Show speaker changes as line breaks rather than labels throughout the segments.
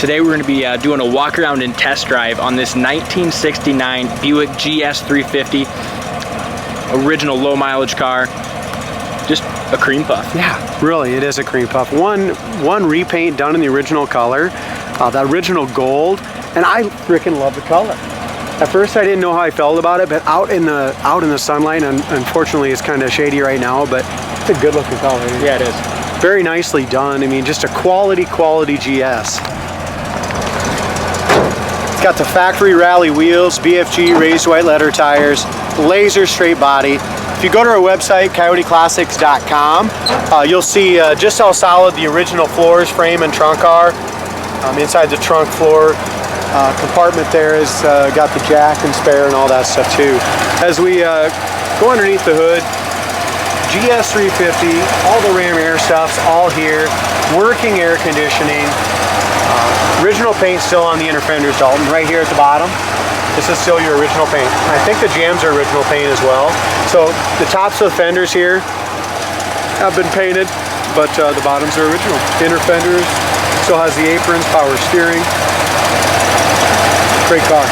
Today we're going to be doing a walk around and test drive on this 1969 Buick GS 350, original low mileage car. Just a cream puff.
Yeah, really, it is a cream puff. One repaint done in the original color, the original gold, and I freaking love the color. At first I didn't know how I felt about it, but out in the sunlight, and unfortunately it's kind of shady right now, but it's a good looking color.
Yeah, it is.
Very nicely done. I mean, just a quality GS. It's got the factory rally wheels, BFG raised white letter tires, laser straight body. If you go to our website, coyoteclassics.com, you'll see just how solid the original floors, frame, and trunk are. Inside the trunk floor compartment there is got the jack and spare and all that stuff too. As we go underneath the hood, GS 350, all the Ram Air stuff's all here, working air conditioning, original paint still on the inner fenders, Dalton, right here at the bottom. This is still your original paint. I think the jams are original paint as well. So the tops of the fenders here have been painted, but the bottoms are original. Inner fenders still has the aprons, power steering. Great car.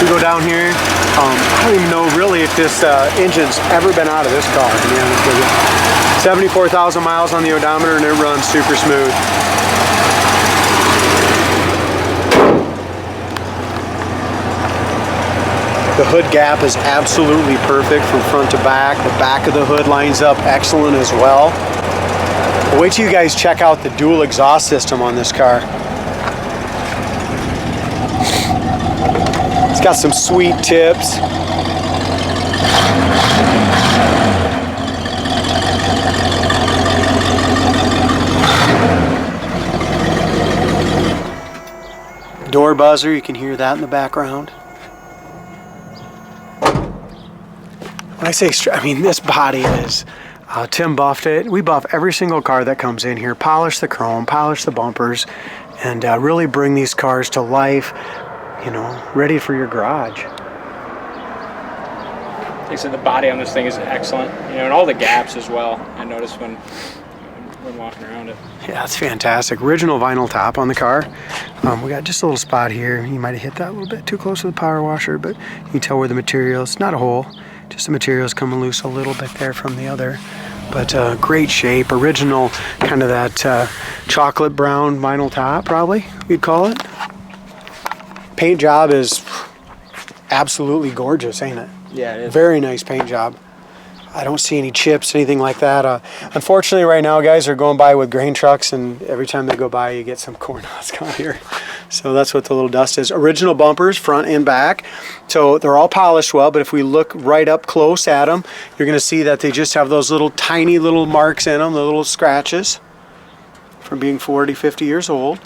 We go down here. I don't even know really if this engine's ever been out of this car, to be honest with you. 74,000 miles on the odometer and it runs super smooth. The hood gap is absolutely perfect from front to back. The back of the hood lines up excellent as well. But wait till you guys check out the dual exhaust system on this car. It's got some sweet tips. Door buzzer, you can hear that in the background. When I say, I mean, this body is, Tim buffed it. We buff every single car that comes in here, polish the chrome, polish the bumpers, and really bring these cars to life, you know, ready for your garage.
Like I said, the body on this thing is excellent, you know, and all the gaps as well. I noticed when walking around it.
Yeah, it's fantastic. Original vinyl top on the car. We got just a little spot here. You might have hit that a little bit too close to the power washer, but you can tell where the materials, not a hole, just the materials coming loose a little bit there from the other. But great shape. Original kind of that chocolate brown vinyl top, probably, you'd call it. Paint job is absolutely gorgeous, ain't it?
Yeah, it is.
Very nice paint job. I don't see any chips, anything like that. Unfortunately, right now, guys are going by with grain trucks, and every time they go by, you get some corn husks on here. So that's what the little dust is. Original bumpers, front and back. So they're all polished well, but if we look right up close at them, you're going to see that they just have those little tiny little marks in them, the little scratches from being 40, 50 years old.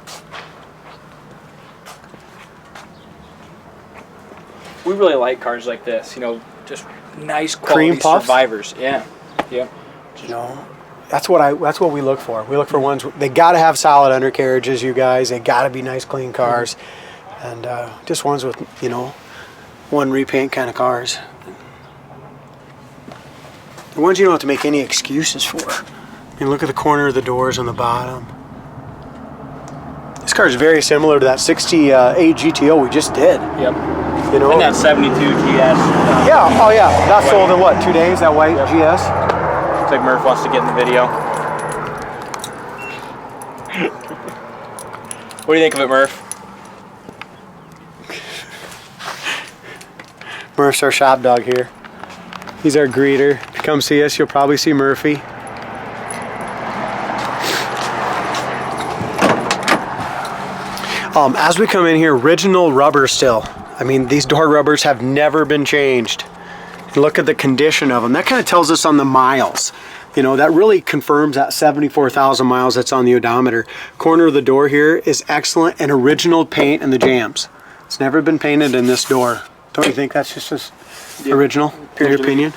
We really like cars like this, you know, just nice quality
Cream puffs?
survivors. Yeah. Yep.
You know, that's what we look for. We look for ones, they got to have solid undercarriages, you guys. They got to be nice, clean cars. And just ones with, you know, one repaint kind of cars. The ones you don't have to make any excuses for. I mean, look at the corner of the doors on the bottom. This car is very similar to that 68 GTO we just did.
Yep.
You know,
and that 72 GS.
Yeah, oh yeah, that sold in what, 2 days, that white GS?
Looks like Murph wants to get in the video. What do you think of it, Murph?
Murph's our shop dog here. He's our greeter. If you come see us, you'll probably see Murphy. As we come in here, original rubber still. I mean, these door rubbers have never been changed. Look at the condition of them. That kind of tells us on the miles. You know, that really confirms that 74,000 miles that's on the odometer. Corner of the door here is excellent and original paint in the jams. It's never been painted in this door. Don't you think that's just as original, in your opinion?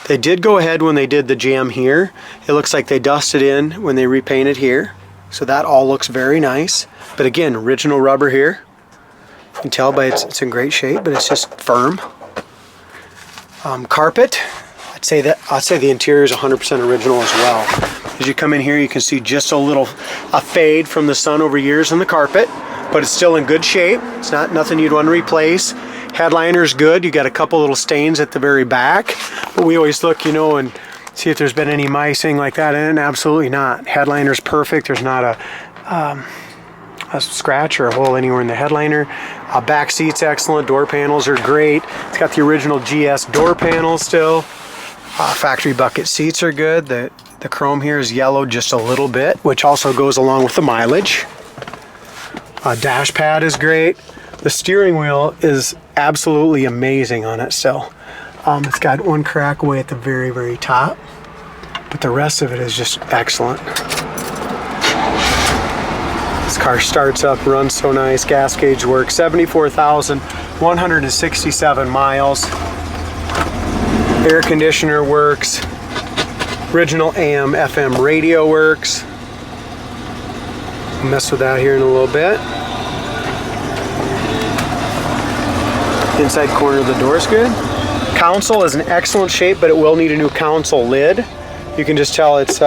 They did go ahead when they did the jam here. It looks like they dusted in when they repainted here. So that all looks very nice. But again, original rubber here. You can tell by it's in great shape, but it's just firm. Carpet, I'd say the interior is 100% original as well. As you come in here, you can see just a fade from the sun over years on the carpet, but it's still in good shape. It's not nothing you'd want to replace. Headliner's good. You got a couple little stains at the very back, but we always look, you know, and see if there's been any micing like that, and absolutely not. Headliner's perfect. There's not a scratch or a hole anywhere in the headliner. Back seat's excellent. Door panels are great. It's got the original GS door panels still. Factory bucket seats are good. The chrome here is yellowed just a little bit, which also goes along with the mileage. Dash pad is great. The steering wheel is absolutely amazing on it still. It's got one crack away at the very, very top, but the rest of it is just excellent. This car starts up, runs so nice. Gas gauge works. 74,167 miles. Air conditioner works. Original AM FM radio works. I'll mess with that here in a little bit. Inside corner of the door is good. Console is in excellent shape, but it will need a new console lid. You can just tell it's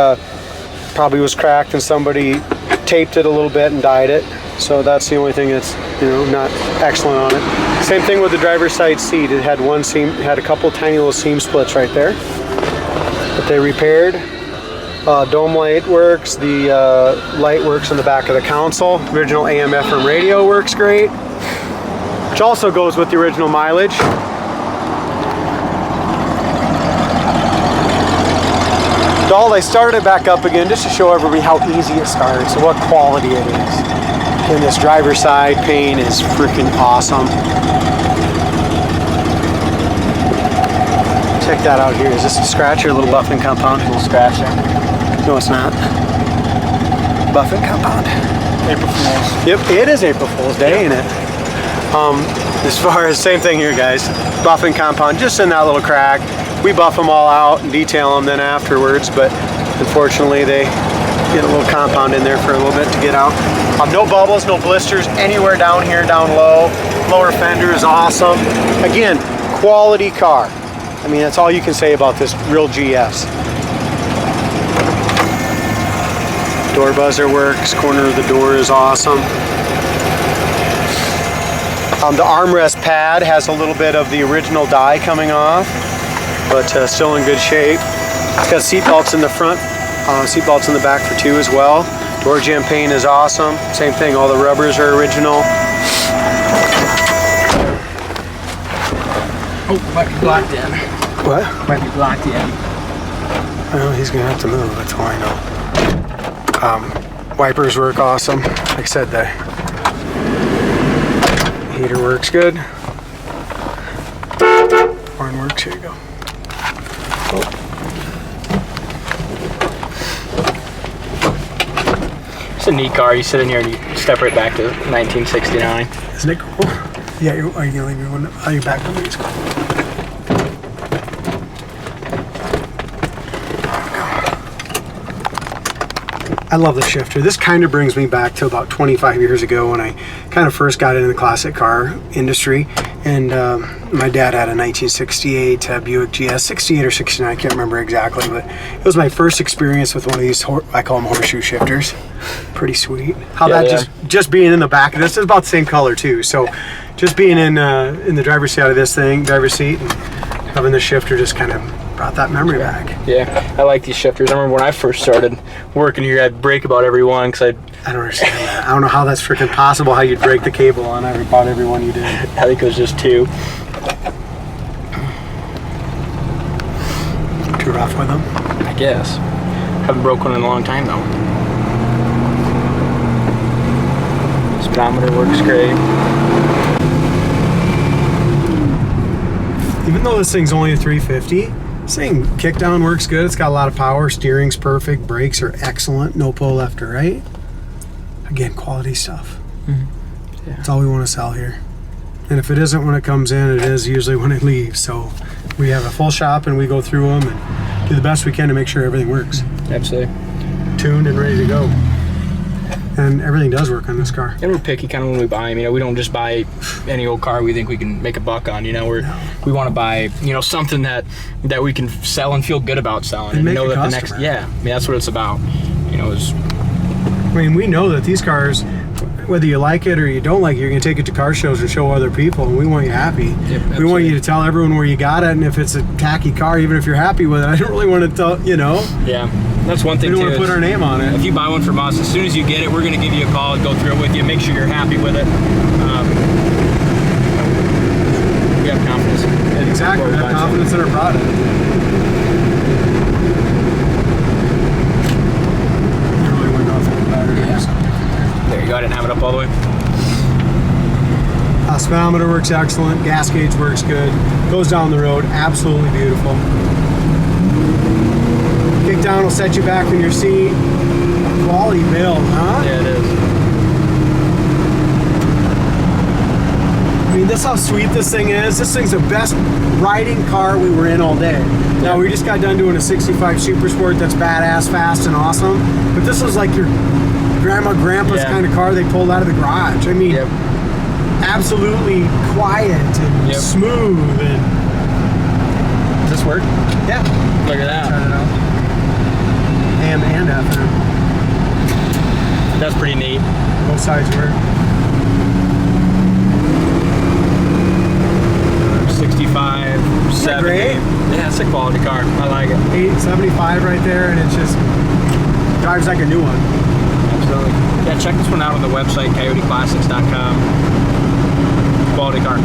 probably was cracked and somebody taped it a little bit and dyed it. So that's the only thing that's, you know, not excellent on it. Same thing with the driver's side seat. It had one seam, it had a couple tiny little seam splits right there, but they repaired. Dome light works. The light works in the back of the console. Original AM FM radio works great, which also goes with the original mileage. I started it back up again just to show everybody how easy it starts and what quality it is. And this driver's side paint is freaking awesome. Check that out here. Is this a scratch or a little buffing compound? A little scratch there. No, it's not. Buffing compound. April Fool's. Yep, it is April Fool's Day, ain't it? As far as, same thing here, guys. Buffing compound, just in that little crack. We buff them all out and detail them then afterwards, but unfortunately they get a little compound in there for a little bit to get out. No bubbles, no blisters anywhere down here, down low. Lower fender is awesome. Again, quality car. I mean, that's all you can say about this real GS. Door buzzer works, corner of the door is awesome. The armrest pad has a little bit of the original dye coming off, but still in good shape. It's got seat belts in the front, seat belts in the back for two as well. Door jamb paint is awesome. Same thing, all the rubbers are original.
Oh, might be blocked in.
What?
Might be blocked in.
Well, he's gonna have to move, that's all I know. Wipers work awesome. Like I said, the heater works good. Horn works, here you go. Oh.
It's a neat car. You sit in here and you step right back to 1969.
Isn't it cool? Yeah, are you gonna leave your one? Oh, you're back on these. I love the shifter. This kind of brings me back to about 25 years ago when I kind of first got into the classic car industry. And my dad had a 1968 Buick GS, 68 or 69, I can't remember exactly, but it was my first experience with one of these, I call them horseshoe shifters. Pretty sweet. How
yeah,
that just being in the back of this is about the same color too. So just being in the driver's seat of this thing, driver's seat, and having the shifter just kind of brought that memory back.
Yeah, I like these shifters. I remember when I first started working here, I'd break about every one because
I don't understand that. I don't know how that's freaking possible, how you'd break the cable on about every one you did.
I think it was just two.
Too rough with them?
I guess. Haven't broke one in a long time though. Speedometer works great.
Even though this thing's only a 350, this thing kickdown works good. It's got a lot of power. Steering's perfect. Brakes are excellent. No pull left or right. Again, quality stuff.
Mm-hmm. Yeah.
That's all we want to sell here. And if it isn't when it comes in, it is usually when it leaves. So we have a full shop and we go through them and do the best we can to make sure everything works.
Absolutely.
Tuned and ready to go. And everything does work on this car.
And we're picky kind of when we buy them. You know, we don't just buy any old car we think we can make a buck on. You know, we want to buy, you know, something that we can sell and feel good about selling, and know that the next, I mean, that's what it's about. You know,
I mean, we know that these cars, whether you like it or you don't like it, you're going to take it to car shows and show other people, and we want you happy.
Yep,
we want you to tell everyone where you got it, and if it's a tacky car, even if you're happy with it, I don't really want to tell, you know?
Yeah, that's one thing
too. We
too.
don't want to put our name on it.
If you buy one from us, as soon as you get it, we're going to give you a call and go through it with you, make sure you're happy with it. We have confidence.
Exactly, we have confidence in our product. Really went off the battery.
Yeah. There you go, I didn't have it up all the way.
Speedometer works excellent, gas gauge works good, goes down the road, absolutely beautiful. Kickdown will set you back in your seat. Quality build, huh?
Yeah, it is.
I mean, this how sweet this thing is. This thing's the best riding car we were in all day. Now, we just got done doing a 65 Super Sport that's badass, fast, and awesome. But this was like your grandpa's kind of car they pulled out of the garage. I mean, absolutely quiet and smooth. And
does this work?
Yeah.
Look at that.
Try it out. AM and FM.
That's pretty neat.
Both sides work.
65, 70.
Great.
Yeah, it's a quality car. I like it.
875 right there, and it's just drives like a new one.
Absolutely. Yeah, check this one out on the website, coyoteclassics.com. Quality car.